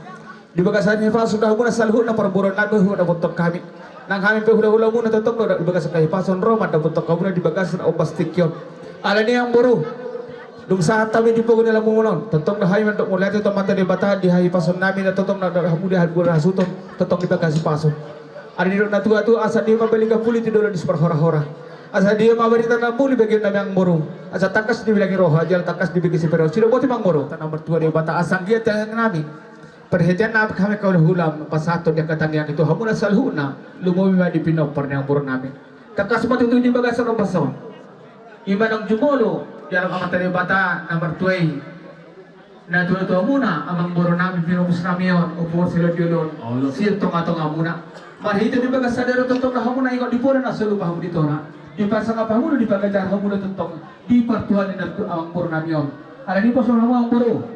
Speaker 4: Di bagasan ni Faso na muna salhut na parburon na doon na puntok kami. Nang kami pe hula-hula muna tutok na di bagasan kay Fason Roma na puntok kami na di bagasan o bastikyon. Ala niya ang buru. Dung saat kami di pagod nila mumunon. Tutok na hayo untuk mulai itu mata di bata di hayo Fason namin na tutok na hamudi halbura hasuton tutok di bagasi Fason. Ada di na tua tu asa dia mabalik ka puli tidur di seperhora-hora. Asa dia mabarita na puli bagian nabi ang muru. Asa takas di bilagi roh aja takas di bagi si pero. Sino boti mang muru. Tanang bertua di bata asang dia tayang nabi. Perhatian na kami kau hulam pasato dia katangian itu hamuna salhuna lumomi ma di pinok pernah muru nabi. Takas mati itu di bagasan pason. Iman ang jumolo dialam amatari bata number 2 na tuwa muna amang muru nabi pinumus namion upo sila diolon sirtong atong amuna. Marhito di bagas sadero tutok na hamuna ikot di pura na sulu pahamu dito na. Di pasang pahamu di bagajar hamuna tutok di partuan na amang muru namion. Ada di pason hamang muru.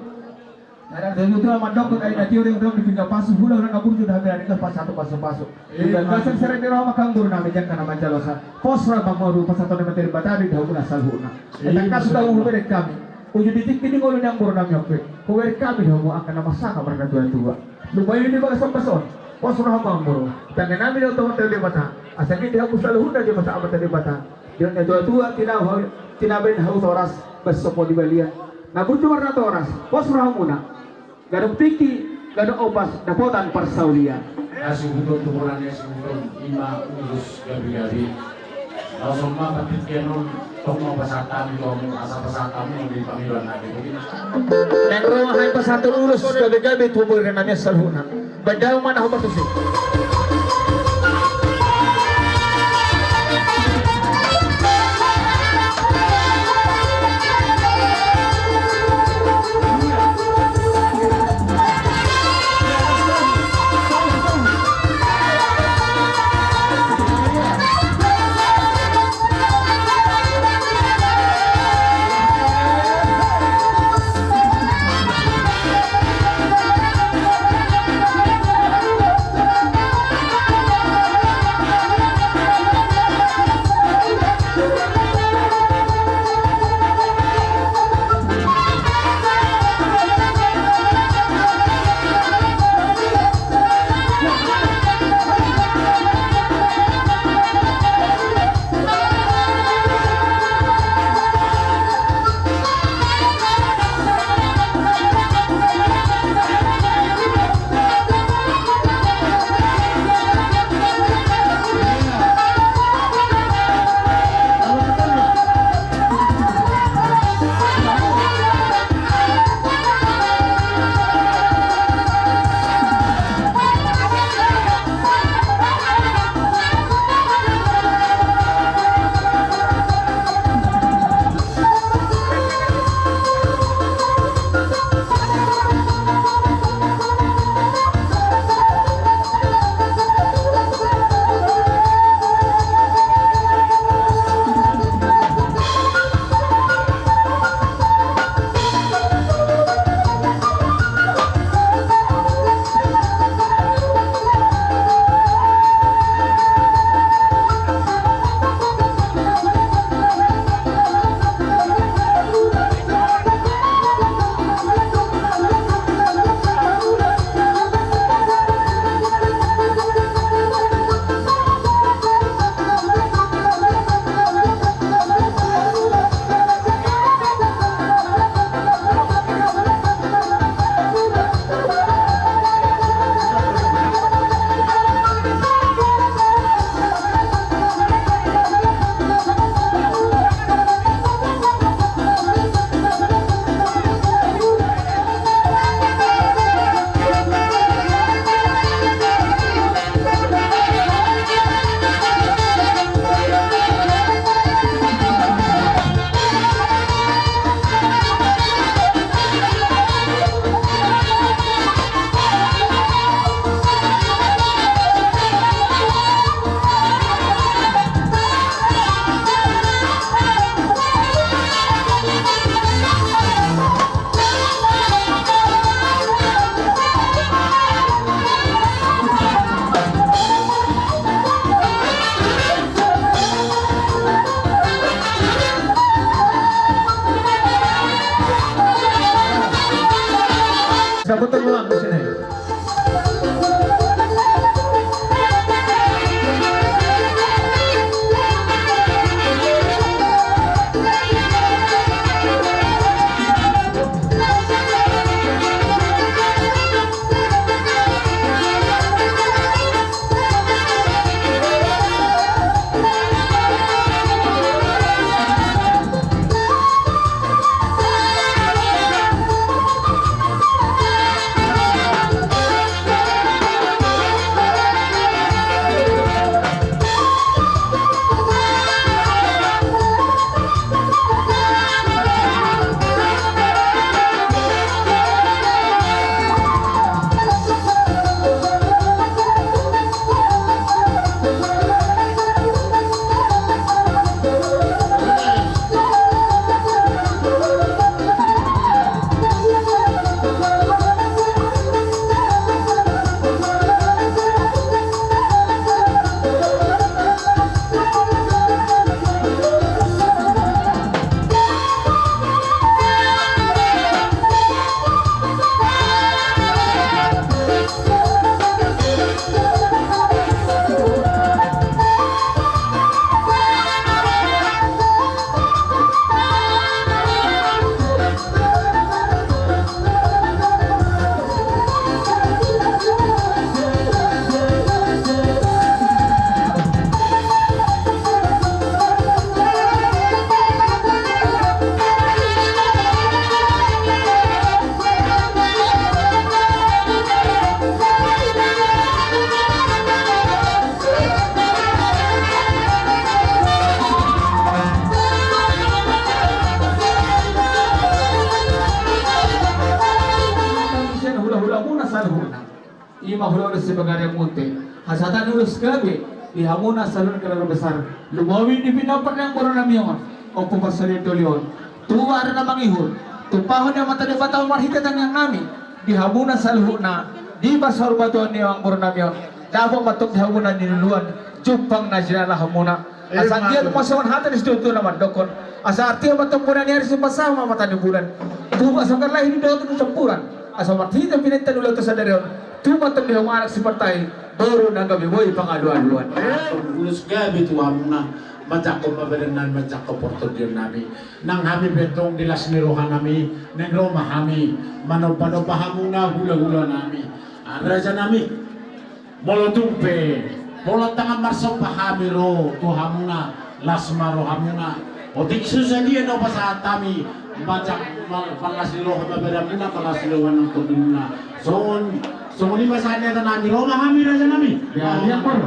Speaker 4: Ada dari itu mandok ay na tiyo ring di pinggah pasok hula orang kabur sudah ada di pas satu pasok. Di bagasan sering di rumah kang muru nami jangan kana manjalosa. Posra mamuru pasato na materi batari di hamuna salhuna. Eta sudah umur kami. Uju ditik kini ngolo yang muru nami oke. Kuwer kami hamu akan nama saka mereka tua. Lumayan di bagasan pason. Posra hamang muru. Tangan nami daw tawag tali bata. Asal kita hamu salhuna di masa amat tali bata. Dia na tua tinabin haus oras basopo di balian. Na burjumar na to oras. Posra hamuna. Gadong piki, gadong opas, dapotan persaulian.
Speaker 7: Asubudon tumurannya subudon ima urus gabi-gabi. Langsung mah patit kenon tong pasatan kamu asa pasatamu di pamiluan lagi.
Speaker 4: Neng rumah hai pasatan urus gabi-gabi tubur namanya salhuna. Badau mana hobat tuh.
Speaker 9: ima hulores si Bagarang Munti. Hasatan ulus gabi, ihamuna salon keluarga besar. Lumawi di pinapan yang moro namiyon, o pumasalin tulion. Tuwa na mangihon, tupahon yang mata di batang marhitatan yang nami, dihamuna salhuna, di basar batuan yang moro namiyon. Dabo matok dihamuna niluluan, jupang na sinala hamuna. Asa dia tumasawan hatan istutu naman dokon. Asa artinya matok muna niya rin pasama mata di bulan. Tuwa sa karlah ini daw ito campuran. Asa marhita pinita nula to sa darion. Tuwa matok dihamuna si partay. Baru na gabi boy pangadu-aduan.
Speaker 7: Ulus gabi tu hamuna macako maberenan macako portogir nami nang hami betong dilas nirohan nami nengro mahami mano-pano pahamuna hula-hula nami raja nami bolo tumpe bolo tangan marsok pahami ro tu hamuna lasmaro hamuna otik susadi no pasat kami macak palas nirohan maberamuna palas nirohan ng tuduna so ni masanya tanami ro mahami raja nami ya lihat por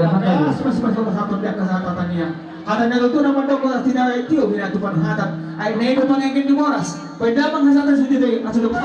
Speaker 9: Mas ko sa aton ka sa tatan niya. Kada naluto naman daw ko sa tinawag itiyo, binatupan hatat. Ay, naido pangingin ni Moras. Pwede bang hasatan sa dito at sa lupa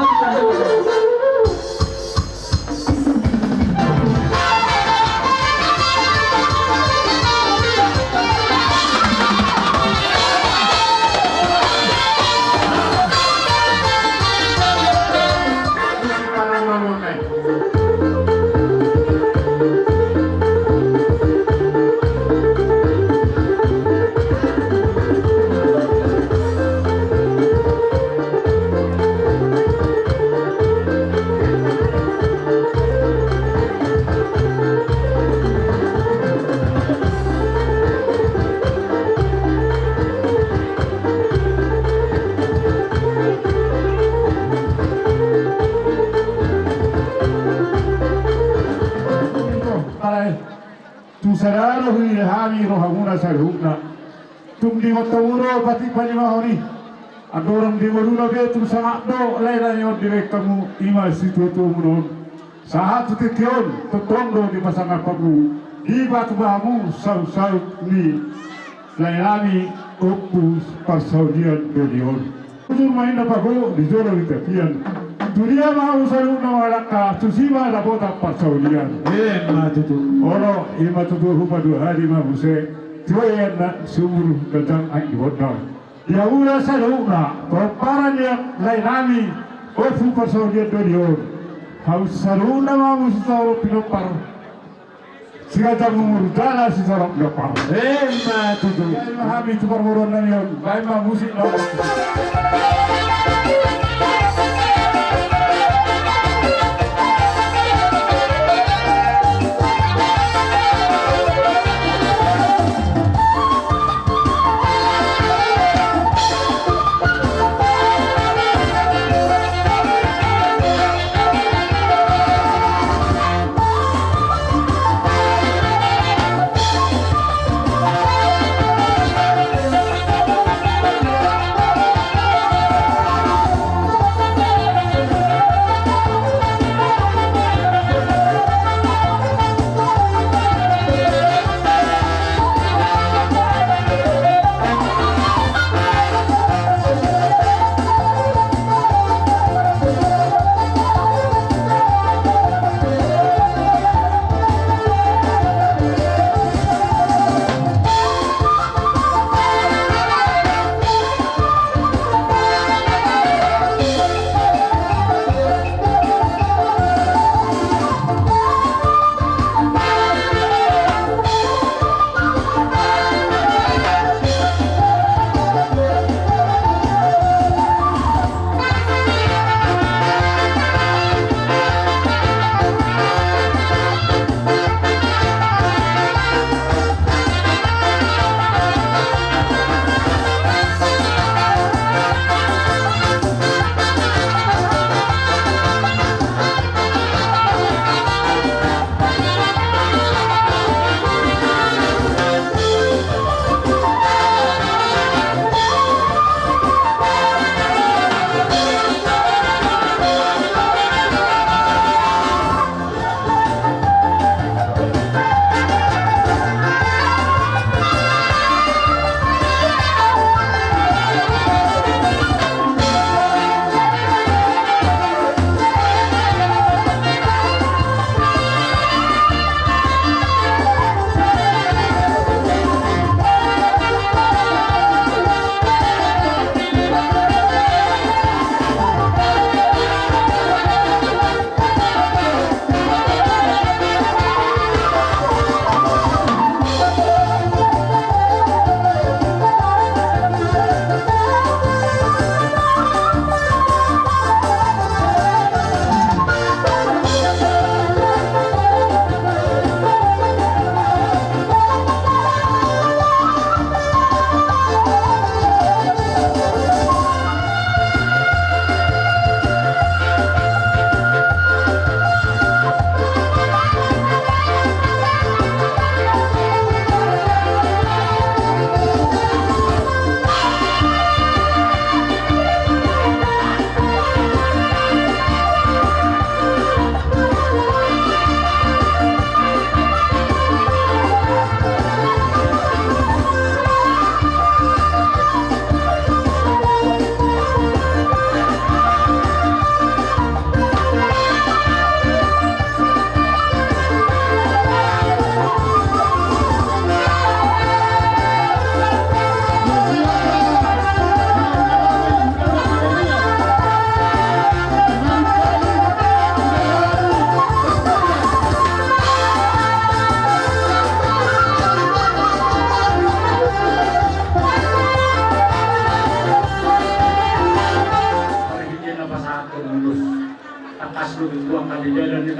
Speaker 2: tu sararo hui hami rohamuna sarhuna tum di matawuro pati palimahoni adoram di waruna be tum sangat do laila yo direk kamu ima situ tu munon sahat tu tion tu tondo di pasangan pabu di batu bamu sau sau ni lailami opus parsaudian belion ujur main pago di joro di tepian dunia mau salu na walaka tusima la bota parsaudian tutu oro ima tutu rupa dua hari ma buse tuayan na sumur datang ai bodna ya ura salu na paran yang lainami ofu parsaudian belion haus salu na ma musitaro pinopar sigata murudana si sarap gapar tutu hami tu permoron na yon bai ma musik no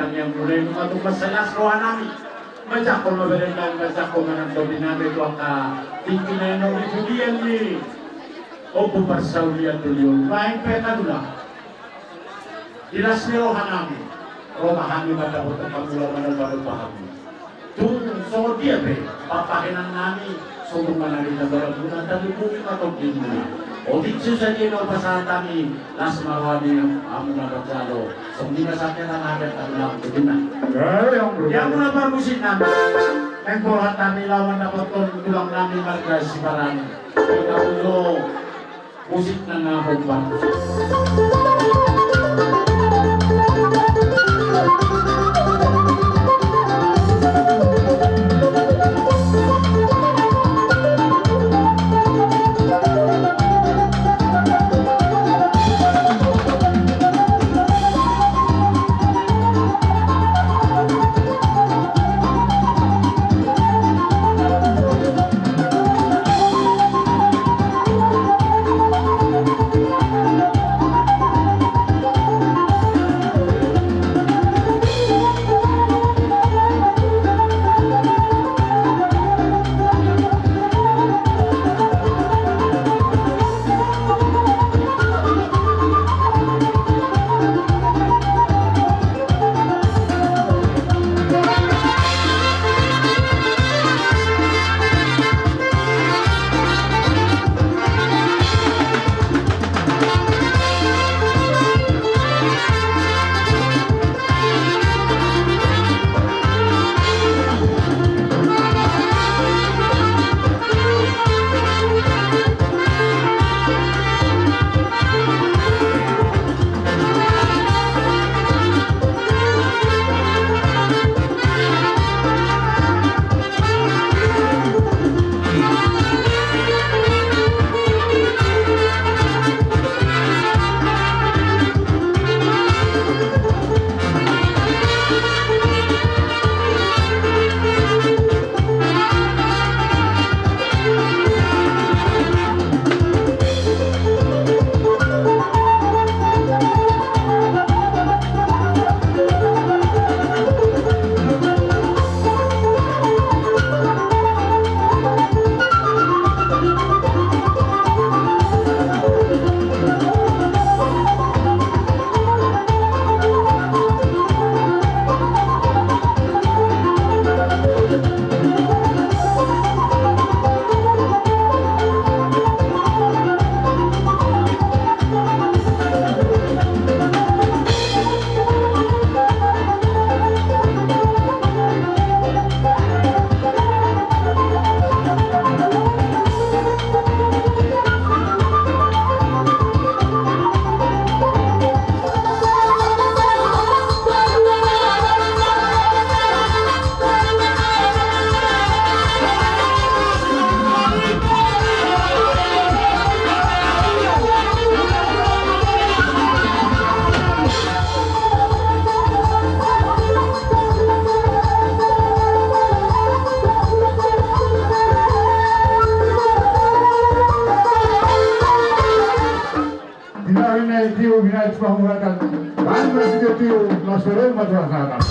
Speaker 7: kami yang mulai mengatur masalah rohanami. Macam kau memberikan macam kau menantu dinami tu aka tinggi neno di dunia ni. Opo persaulian tulion, main peta dulu. Jelas ni rohanami. Rohanami pada otak pamula mana baru paham. Tung so dia be, papakinan nami. Sungguh manalita barang tapi bumi atau bumi. Odik susah dia mau pasal kami las marwani amun nabajalo. Sungguh masaknya tanah ada tabilang begina. Yang mula musik nami. Engkorat kami lawan dapat tulang nami marga sibarani. Kita ulo musik nang ngabong.
Speaker 2: Tio Vinay Pamulakan, Bang Presiden Tio Nasrul Madrasah.